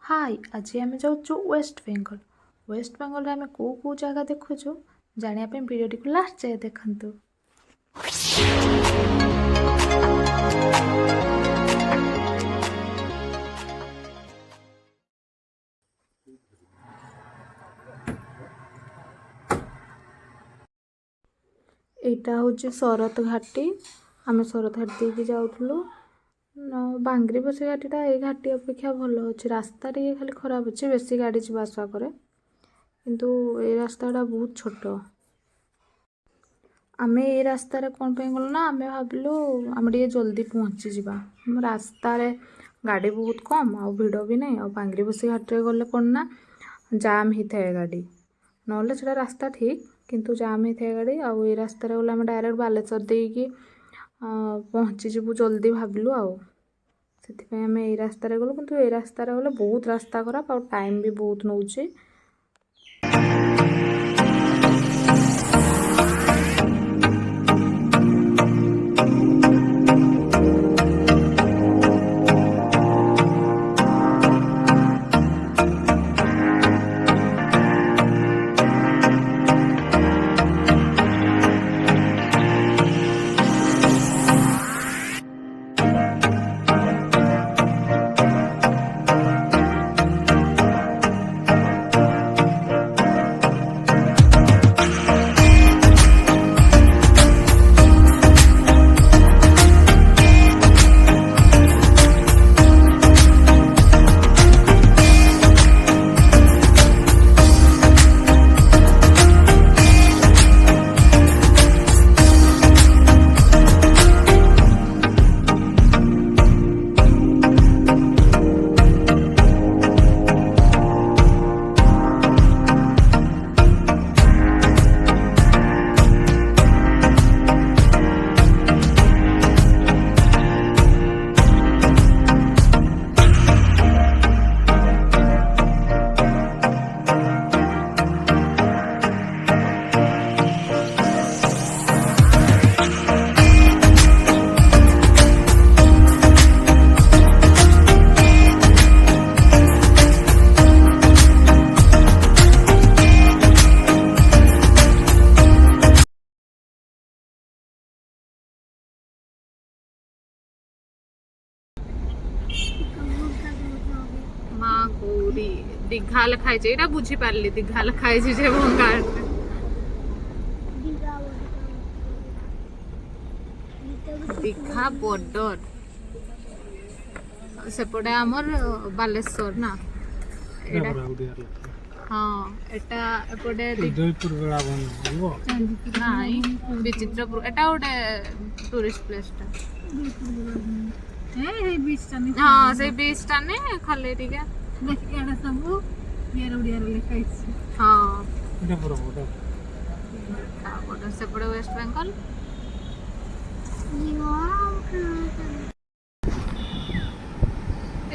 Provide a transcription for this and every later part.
हाय आज आम जाऊँ वेस्ट बेंगल। वेस्ट बेंगल आम कौ कौ जगह देखुचु जानापी वीडियो टी लास्ट जाए देखु। यहाँ हूँ शरत घाटी। आम शरत घाटी देके जाऊँ बांगरी बस घाटीटा ये घाटी अपेक्षा भल अच्छे। रास्ता टे खाली खराब अच्छे, बेसी गाड़ी जावासवा करे किंतु ये रास्ताटा बहुत छोट। आमे ये रास्तार कौन पे गलु ना आमे भाविलु आम टे जल्दी पहुँची जावा। रास्ता गाड़ी बहुत कम आ भिड़ भी नहीं। आ बांगरी बस घाटे गले कौन ना जाम ही थाए गाड़ी, ना से रास्ता ठीक किंतु जाम ही थाए गाड़ी। आ ये रास्तार गले आम डायरेक्ट बालेश्वर देकी पहुँची जीवु जल्दी भाविलु। से आम ये रास्तार गलु किंतु ये रास्तार गले बहुत रास्ता खराब आ टाइम भी बहुत नौचे। दीघा लिखाई ये बुझी पार्ली दीघा लिखाई बंगाल दीघा बॉर्डर सेपटे आमर बालेश्वर ना हाँ एटा एपटे नहीं विचित्रपुर एटा गोटे टूरिस्ट प्लेस टा हाँ से बीच टा ने खाली टिके देखिए सब यार उड़िया लिखाई हाँ एटा पूरा बॉर्डर सेपटे वेस्ट बेंगल।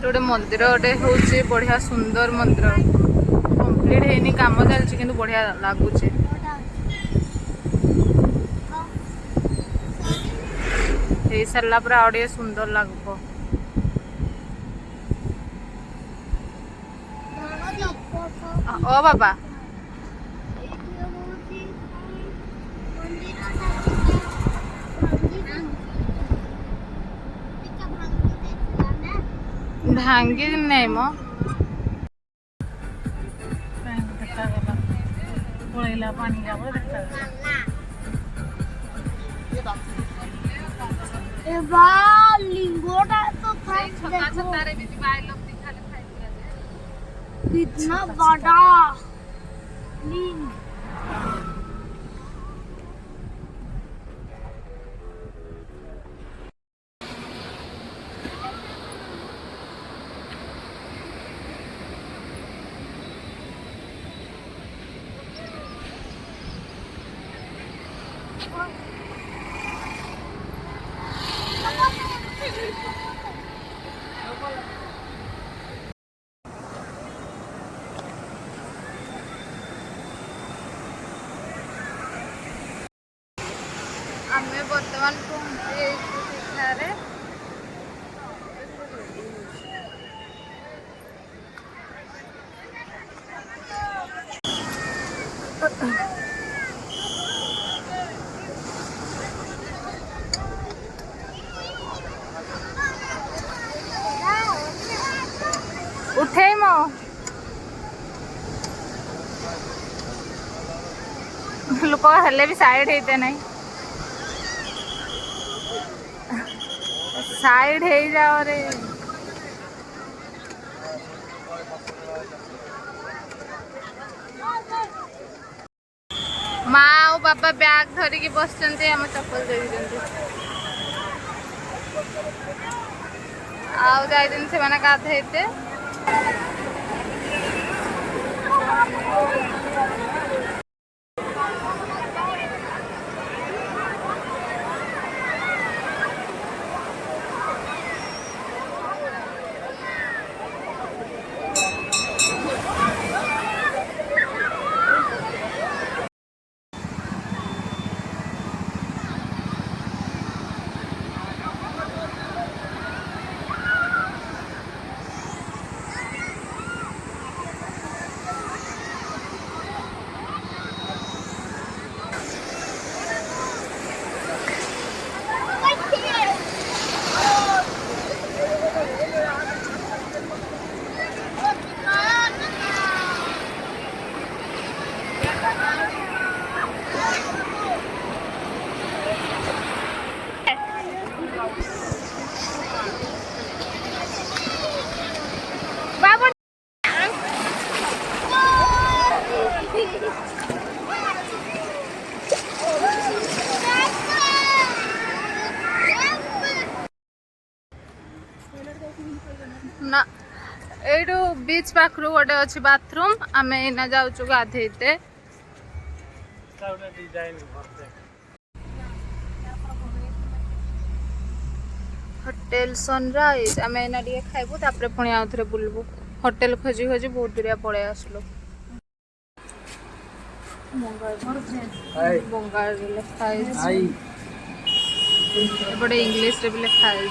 गोटे मंदिर गोटे हूँ बढ़िया सुंदर मंदिर कंप्लीट है काम चलती किंतु बढ़िया लगुच। हो सारा पर आड़े सुंदर लगब। ओ बाबा भांगी नहीं मो पड़ेला पानी जाब कितना बड़ा आमे बर्तमान पहुंची दीघारे उठे मो लोक हेले भी साइड होते नहीं साइड हो जाओ रे माँ और बाबा बैग धरिकी बस आम चप्पल देवी आइन से गाधेते ना एठू बीच पाखरु गोटे अच्छी बाथरूम आम एना जाऊँ गाधेते होटेल सनराइज आम एना टे खाइबू तापर पुणी आउ थे बुलबू होटेल खोजी खोजी बहुत दूरिया पड़े आसलु बंगाल लिखाई एपटे इंग्लिश रे भी लिखाई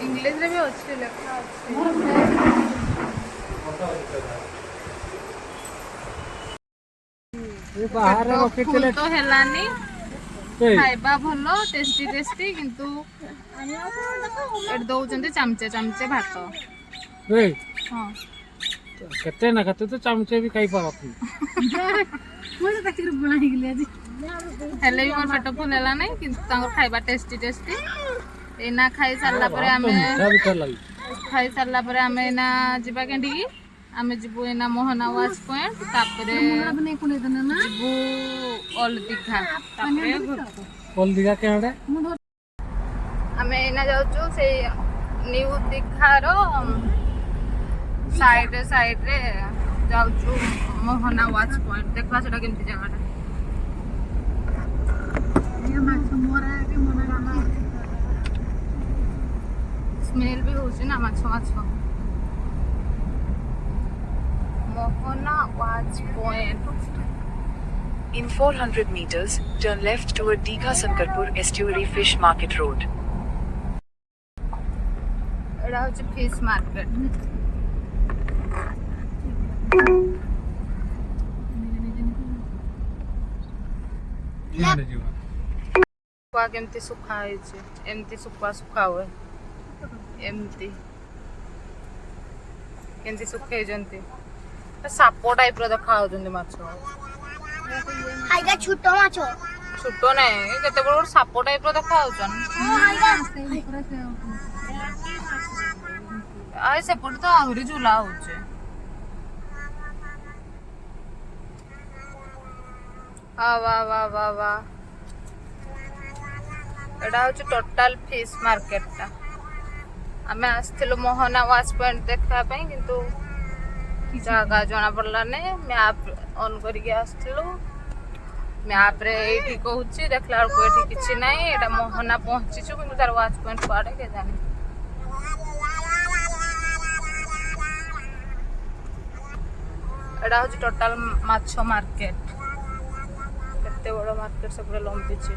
इंग्लिश रे भी अच्छी लिखा फुल तो हेलानी खाइबा भलो टेस्टी टेस्टी किंतु एट दौचंती चामचे चामचे भात हाँ केते ना केते तो चामचे भी खाई पारती हेले भी मोर पेट फुल हेला नहीं किंतु तांकर खाइबा टेस्टी टेस्टी एना खाई सारला परे आमे खाई सारला परे आमे एना जिबा केंडी की आमे जिबु एना मोहना वाच पॉइंट तापरे जिबु ओल्ड दीघा तापरे ओल्ड दीघा केहडे आमे एना जाउछु से न्यू दीघा रो साइड रे जाउछु मोहना वाच पॉइंट देखबा सेटा केमती जगह स्मेल भी होची ना माछ माछ मोहना watch point In 400 meters, turn left toward Digha Sankarpur Estuary Fish Market Road. एड़ा होची फिश मार्केट कुआ केमती सुखा है एमती सुखा सुखा हुए एमती केमती सुखे जंती साप टाइप रो देखा होजंती माछ आइगा छोटो माछो छोट नहीं केते बड़ साप टाइप रो देखा होजन आइ सेपट तो आहुरी झूला होचे वाह वाह वाह वाह एटा होची टोटल फिश मार्केट टा आमे आस्थिलु मोहना वाच पॉइंट देखा पई किंतु जागा जना पड़ला ने मैप ऑन करके आस्थिलु मैप रे एठी कहूची देखला को एठी किछि नाही एटा मोहना पहुंची छु किंतु तार वाच पॉइंट पाड़े के जाने एटा होची टोटल माछो मार्केट केते बड़ मार्केट सब लंबी छि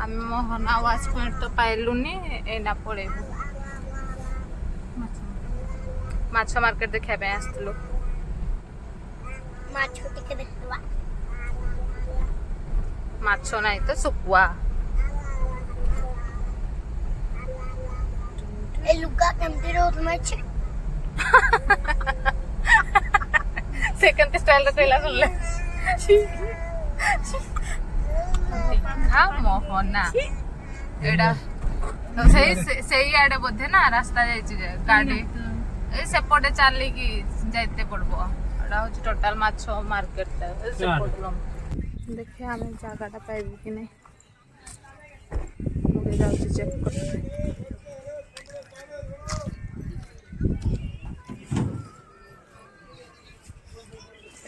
आम मोहना वाच पॉइंट तो पाइलुनी एना पड़ेबू ମାଛ ମାର୍କେଟ ଦେଖିବା ପାଇଁ ଆସିଥିଲୁ। ମାଛ ଟିକେ ଦେଖିବା। ମାଛ ନାହିଁ ତ ଶୁଖୁଆ। ଏ ଲୁଗା କେମିତି ରହୁଛି ମାଛ? ସେ କେମିତି ଷ୍ଟାଇଲରେ କହିଲା ଶୁଣିଲେ। ଦୀଘା ମୋହନା ଏଇଟା ସେଇ ଆଡେ ବୋଧେ ନା ରାସ୍ତା ଯାଇଛି ଯେ ଗାଡି ଏଇ ସେପଟେ ଚାଲିକି ଯାଇତେ ପଡବ। ଏଇଟା ହଉଛି ଟୋଟାଲ ମାଛ ମାର୍କେଟଟା ସେପଟ। ଦେଖିବା ଆମେ ଜାଗାଟା ପାଇବୁ କି ନାହିଁ। ମୁଁ ଯାଉଛି ଚେକ୍ କରିବି।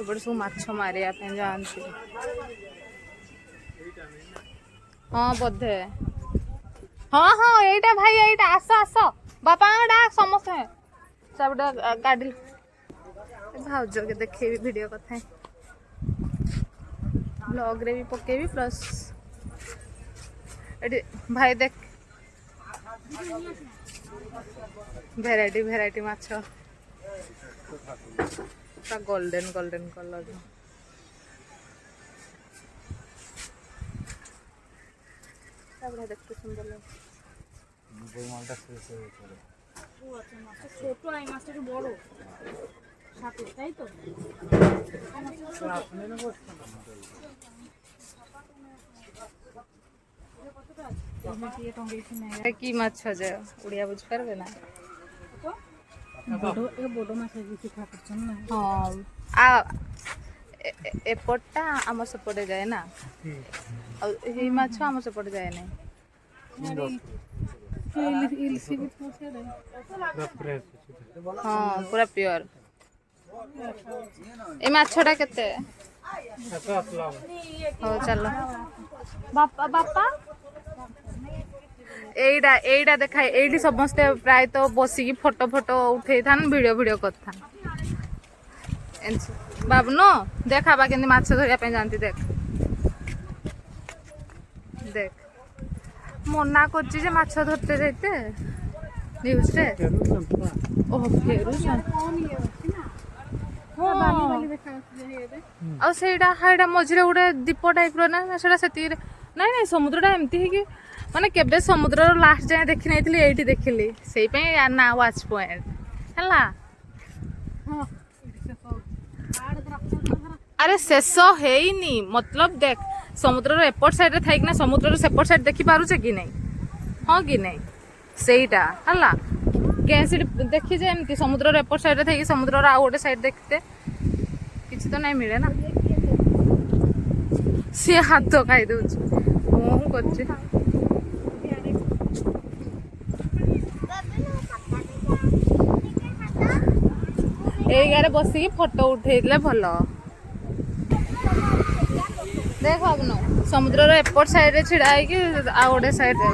ଏପଟେ ସବୁ ମାଛ ମାରିବା ପାଇଁ ଯାଆନ୍ତି। ହଁ ବୋଧେ ହଁ ହଁ ଏଇଟା ଭାଇ ଏଇଟା ଆସ ଆସ ବାପାଙ୍କ ଡାକ ସମସ୍ତେ ସେପଟେ ଗାଡି ଭାଉଜକେ ଦେଖେଇବି ଭିଡିଓ କଥା ବ୍ଲଗରେ ବି ପକେଇବି ପ୍ଲସ୍ ଏଠି ଭାଇ ଦେଖ ଭେରାଇଟି ଭେରାଇଟି ମାଛ ପୁରା ଗୋଲ୍ଡେନ ଗୋଲ୍ଡେନ କଲର। দেখতে সুন্দর লাগে। ছোট এই মাছটা একটু বড় সাথে তাই তো। কি মাছ যে উড়িয়া বুঝি পারবে না। হ্যাঁ এপটটা আমার সেপটে যায় না এই মাছ আমার সেপটে যায় না। ହଁ ପୁରା ପିଓର। ଏ ମାଛଟା କେତେ? ହଉ ଚାଲ ବାପା ବାପା ଏଇଟା ଏଇଟା ଦେଖା ଏଇଠି ସମସ୍ତେ ପ୍ରାୟତଃ ବସିକି ଫଟୋ ଫଟୋ ଉଠେଇଥାନ୍ ଭିଡ଼ିଓ ଭିଡ଼ିଓ କରିଥାନ୍। ବାବୁନୁ ଦେଖ ବା କେମିତି ମାଛ ଧରିବା ପାଇଁ ଯାଆନ୍ତି ଦେଖ ଦେଖ ମନା କରୁଛି ଯେ ମାଛ ଧରତେ ଯାଇତେ ନ୍ୟୁଜରେ। ଓହୋ ଫେରୁଛନ୍ ଆଉ ସେଇଟା ହାଇଟା ମଝିରେ ଗୋଟେ ଦୀପ ଟାଇପର ନା ସେଇଟା ସେତିକିରେ ନାଇଁ ନାଇଁ ସମୁଦ୍ରଟା ଏମିତି ହେଇକି ମାନେ କେବେ ସମୁଦ୍ରର ଲାଷ୍ଟ ଯାଏଁ ଦେଖି ନେଇଥିଲି ଏଇଠି ଦେଖିଲି ସେଇପାଇଁ ନା ୱାଚ୍ ପଏଣ୍ଟ ହେଲା। ଆରେ ଶେଷ ହେଇନି ମତଲବ ଦେଖ ସମୁଦ୍ରର ଏପଟ ସାଇଡରେ ଥାଇକିନା ସମୁଦ୍ରର ସେପଟ ସାଇଡ ଦେଖି ପାରୁଛେ କି ନାଇଁ ହଁ କି ନାଇଁ ସେଇଟା ହେଲା। ସେଠି ଦେଖିଛେ ଏମିତି ସମୁଦ୍ରର ଏପଟ ସାଇଡରେ ଥାଇକି ସମୁଦ୍ରର ଆଉ ଗୋଟେ ସାଇଡ ଦେଖିତେ କିଛି ତ ନାଇଁ ମିଳେ ନା। ସିଏ ହାତ ଖାଇଦଉଛି ମୁଁ କରୁଛି। ଏଇ ଗାରେ ବସିକି ଫଟୋ ଉଠେଇଥିଲେ ଭଲ। ଦେଖ ଭାବୁନୁ ସମୁଦ୍ରର ଏପଟ ସାଇଡରେ ଛିଡା ହେଇକି ଆଉ ଗୋଟେ ସାଇଡରେ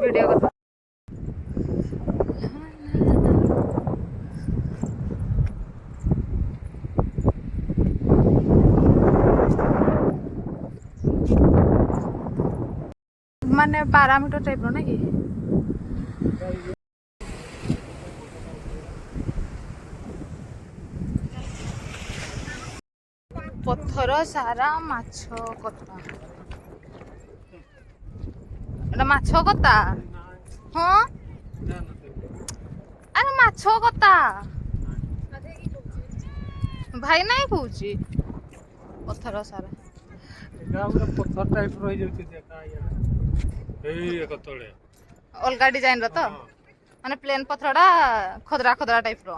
ଭିଡିଓ କଥା। ମାନେ ପାରାମିଟର ଟାଇପର ନା କି ପଥର ସାରା ମାଛ କତା। ଏଟା ମାଛ କତା ହଁ ଆରେ ମାଛ କତା ଭାଇ ନାଇଁ କହୁଛି ପଥର ସାରା ପଥର ଟାଇପ ରହିଯାଉଛି ଅଲଗା ଡିଜାଇନର ତ ମାନେ ପ୍ଲେନ ପଥରଟା ଖଦରା ଖଦରା ଟାଇପର।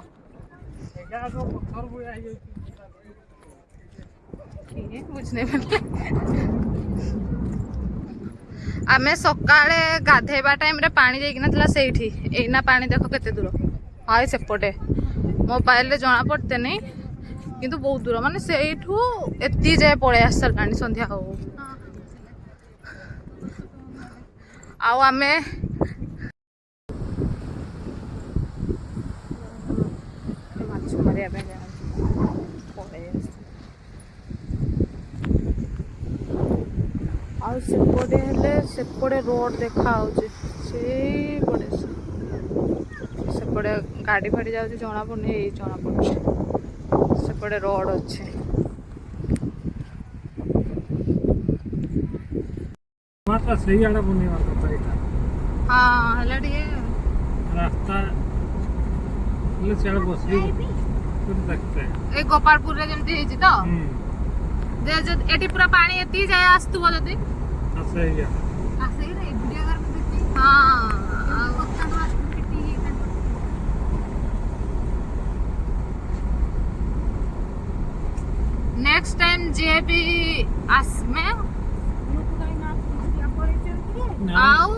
ଆମେ ସକାଳେ ଗାଧେଇବା ଟାଇମରେ ପାଣି ଯାଇକିନା ଥିଲା ସେଇଠି ଏଇନା ପାଣି ଦେଖ କେତେ ଦୂର ହଁ ସେପଟେ ମୋବାଇଲରେ ଜଣା ପଡତେନି କିନ୍ତୁ ବହୁତ ଦୂର ମାନେ ସେଇଠୁ ଏତିକି ଯାଏ ପଳେଇ ଆସି ସାରିଲାଣି ସନ୍ଧ୍ୟା ହଉ। ଆଉ ଆମେ ମାଛ ମାରିବା ପାଇଁ ଯାଆନ୍ତୁ ପଳେଇ ଆସିଛୁ। ଆଉ ସେପଟେ ହେଲେ ସେପଟେ ରୋଡ଼ ଦେଖାହେଉଛି ସେଇପଟେ ସେପଟେ ଗାଡ଼ି ଫାଡ଼ି ଯାଉଛି ଜଣା ପଡ଼ୁନି, ଏଇ ଜଣା ପଡ଼ୁଛି ସେପଟେ ରୋଡ଼ ଅଛି। ସେଇଆଡ଼େ ବନେଇବା କଥା ଏଇଟା ହଁ ହେଲେ ଟିକେ ରାସ୍ତା ହେଲେ ସିଆଡ଼େ ବସିକି ଦେଖତେ ଏଇ ଗୋପାଳପୁରରେ ଯେମିତି ହେଇଛି ତ ଏଠି ପୁରା ପାଣି ଏତିକି ଯାଏ ଆସୁଥିବ ଯଦି ସେଇଆ नेक्स्ट टाइम जे भी आसमे आउ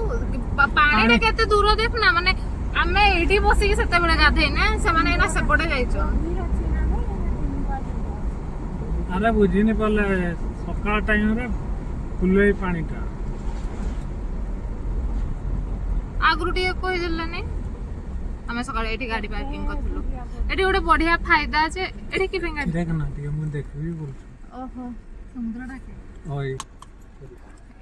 पानी केते दूर देखना माने आमे एठी बसी के सेते बेले गाधे ना से माने ना सेपटे जाइछो। अरे बुझी नहीं पाले सकाळ टाइम रे फुले पानीटा आगरु टिके कहि देलनी आमे सकाळ एठी गाड़ी पार्किंग करथुलो। एठी गोटे बढ़िया फायदा छे एठी कि गाड़ी देखना टिके मु देखबी बोल ओहो समुद्रटा के ओय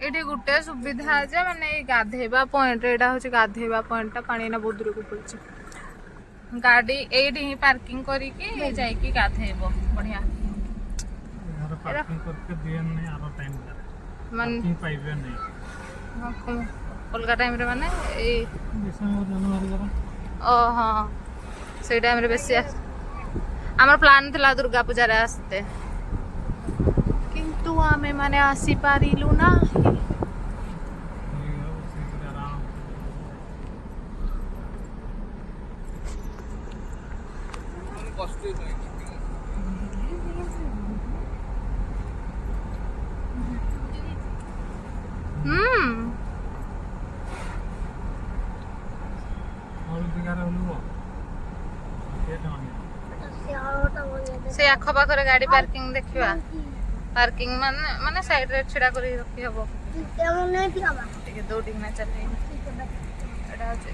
एठी गुटे सुविधा जे माने गाधेबा पॉइंट एटा होची गाधेबा पॉइंट पानी ना बहुत दूर को पड़छ गाड़ी एठी ही पार्किंग करी के जाई की गाधेबो बढ़िया यार पार्किंग करके दियन नहीं आरो टाइम करे मन पार्किंग पाइबे नहीं अलगा टाइम रे माने ए डिसेंबर जनवरी करा ओ हां से टाइम रे बेसी हमर प्लान थिला दुर्गा पूजा रे आस्ते किंतु आमे माने आसी पारिलु ना से आख पाखरे गाड़ी पार्किंग देखिबा पार्किंग माने माने साइड रे छिड़ा करी रखी हबो ଟିକେ ଦୌଡ଼ିକି ନା ଚାଲି ଏଟା ହଉଛି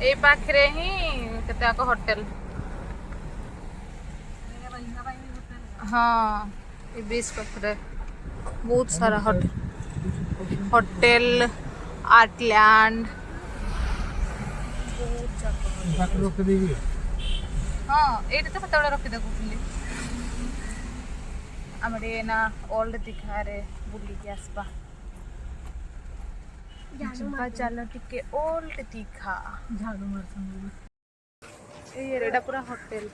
ଏଇ ପାଖରେ ହିଁ କେତେକ ହୋଟେଲ ହଁ ଏ बीच ପାଖରେ ବହୁତ ସାରା ହୋଟେଲ आर्टलैंड हाँ ये तो पता रखी देखुली आम ना ओल्ड दीघा रे बुलिकी आसबा चल टिके ओल्ड दीघा झाड़ू मार एटा पूरा होटल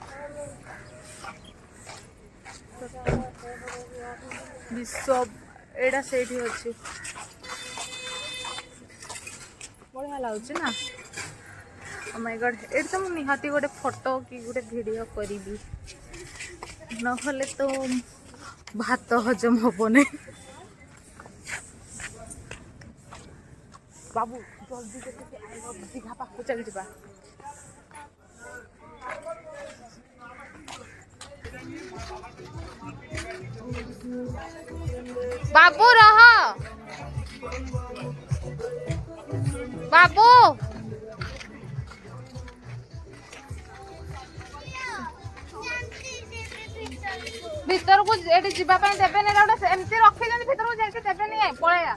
विश्व एटा से अच्छी बढ़िया लगुच ना ओ माय गॉड एट तो मुझे निहाती गोटे फोटो कि गोटे वीडियो करी नहले तो भात हजम हेनी बाबू जल्दी दीघा पाख चल जा बाबू रह बाबू भीतर को एटी जीवा ପାଇଁ ଦେବେନି ଏଟା ଗୋଟେ ଏମିତି ରଖିଛନ୍ତି ଭିତରକୁ ଯାଇକି ଦେବେନି ପଳେୟା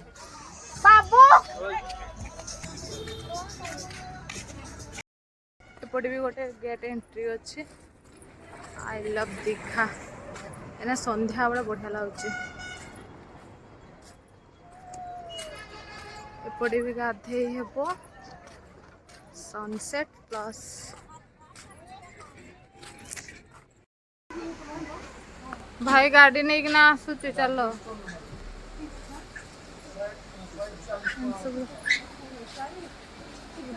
बाबू एपटे भी गोटे गेट एंट्री अच्छी आई लव दीघा एना संध्या बेले बढ़िया लगुच एपटे भी गाधे हेबो सनसेट प्लस भाई गाड़ी नहीं किना आसुची चलो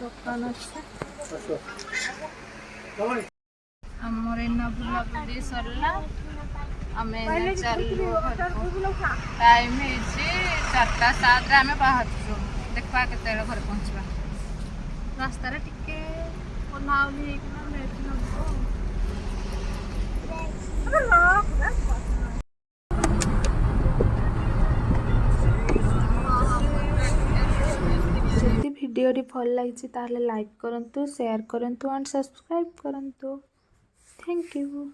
दुकान आमर इना बुला बुली सरला आमे चलू टाइम है 4:07 रे आमे बाहरछु देखबा केते घर पहुंचबा रास्ता रे टिके ओनावली हेकिना मेथिन ଭିଡ଼ିଓଟି ଭଲ ଲାଗିଛି ତାହେଲେ ଲାଇକ୍ କରନ୍ତୁ, ସେୟାର କରନ୍ତୁ ଆଣ୍ଡ ସବସ୍କ୍ରାଇବ୍ କରନ୍ତୁ। Thank you.